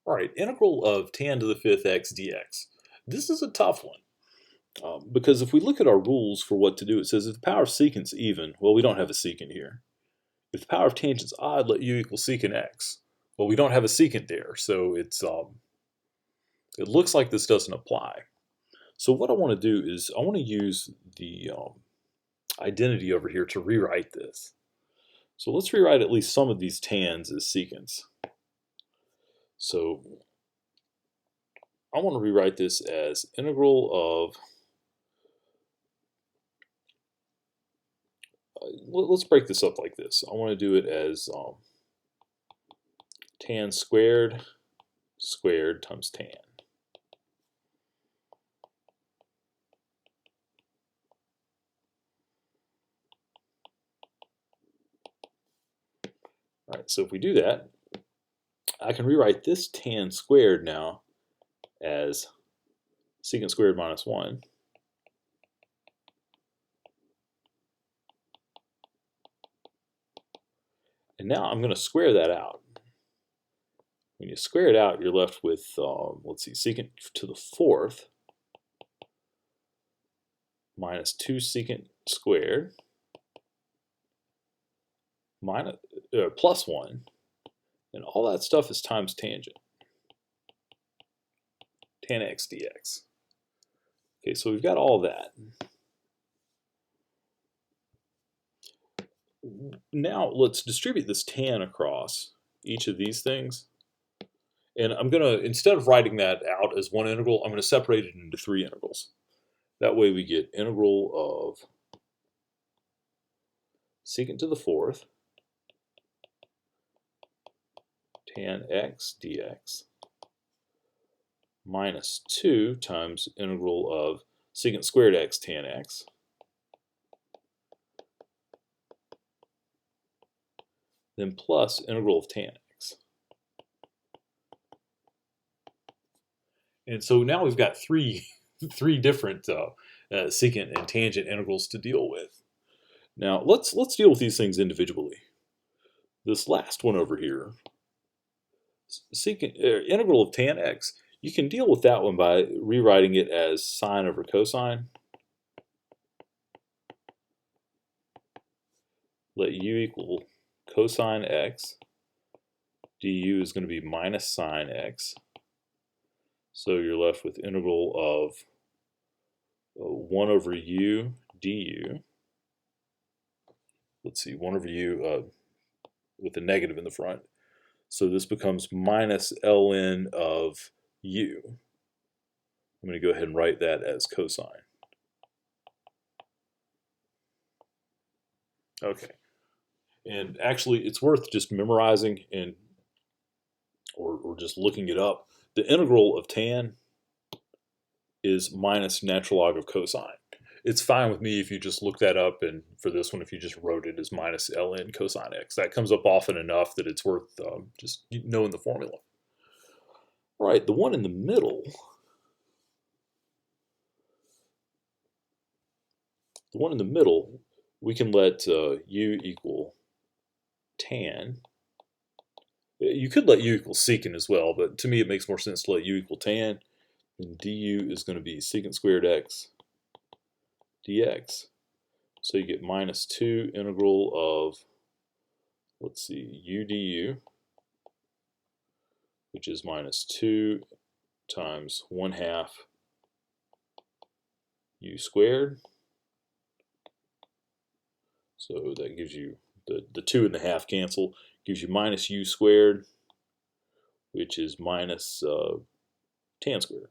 All right, integral of tan to the fifth x dx. This is a tough one because if we look at our rules for what to do, it says if the power of secant's even, well, we don't have a secant here. If the power of tangent's odd, let u equal secant x. Well, we don't have a secant there, so it looks like this doesn't apply. So what I want to do is I want to use the identity over here to rewrite this. So let's rewrite at least some of these tans as secants. So I want to rewrite this as integral of, let's break this up like this. I want to do it as tan squared times tan. All right, so if we do that, I can rewrite this tan squared now as secant squared minus 1. And now I'm going to square that out. When you square it out, you're left with, let's see, secant to the fourth minus 2 secant squared minus, plus 1. And all that stuff is times tangent. Tan x dx. Okay, so we've got all that. Now let's distribute this tan across each of these things. And I'm going to, instead of writing that out as one integral, I'm going to separate it into 3 integrals. That way we get integral of secant to the fourth tan x dx minus 2 times integral of secant squared x tan x then plus integral of tan x. And so now we've got three different secant and tangent integrals to deal with. Now let's deal with these things individually. This last one over here, secant integral of tan x, you can deal with that one by rewriting it as sine over cosine. Let u equal cosine x. Du is going to be minus sine x. So you're left with integral of 1 over u du. Let's see, 1 over u with a negative in the front. So this becomes minus ln of u. I'm going to go ahead and write that as cosine. Okay. And actually, it's worth just memorizing and or just looking it up. The integral of tan is minus natural log of cosine. It's fine with me if you just look that up, and for this one, if you just wrote it as minus ln cosine x. That comes up often enough that it's worth just knowing the formula. All right, the one in the middle, we can let u equal tan. You could let u equal secant as well, but to me it makes more sense to let u equal tan. And du is going to be secant squared x dx. So you get minus 2 integral of, let's see, u du, which is minus 2 times 1/2 u squared. So that gives you, the 2 and the half cancel, gives you minus u squared, which is minus tan squared.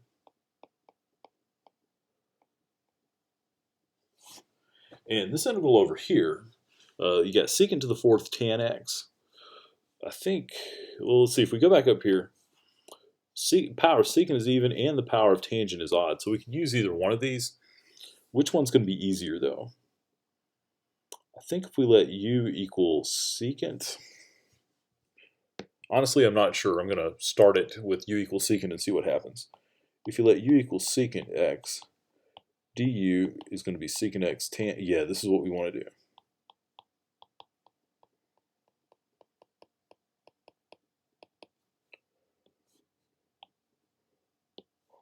And this integral over here, you got secant to the fourth tan x. I think, well, let's see, if we go back up here, power of secant is even and the power of tangent is odd. So we can use either one of these. Which one's going to be easier though? I think if we let u equal secant, honestly, I'm not sure. I'm going to start it with u equals secant and see what happens. If you let u equal secant x, du is going to be secant x tan. Yeah, this is what we want to do.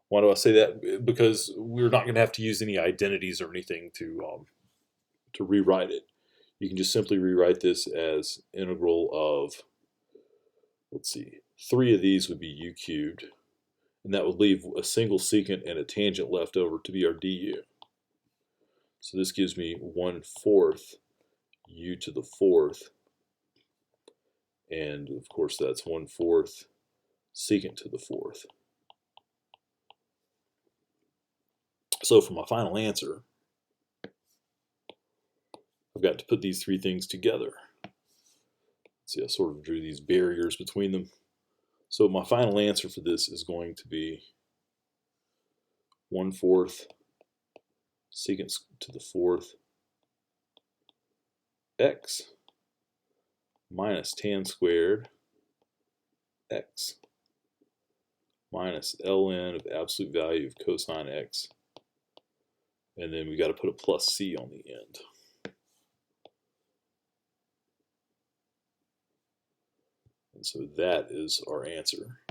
Why do I say that? Because we're not going to have to use any identities or anything to rewrite it. You can just simply rewrite this as integral of, let's see, 3 of these would be u cubed, and that would leave a single secant and a tangent left over to be our du. So this gives me 1/4 u to the 4th, and of course that's 1/4 secant to the 4th. So for my final answer, I've got to put these 3 things together. See, I sort of drew these barriers between them. So my final answer for this is going to be 1/4 secant to the 4th x minus tan squared x minus ln of absolute value of cosine x, and then we got to put a plus c on the end. And so that is our answer.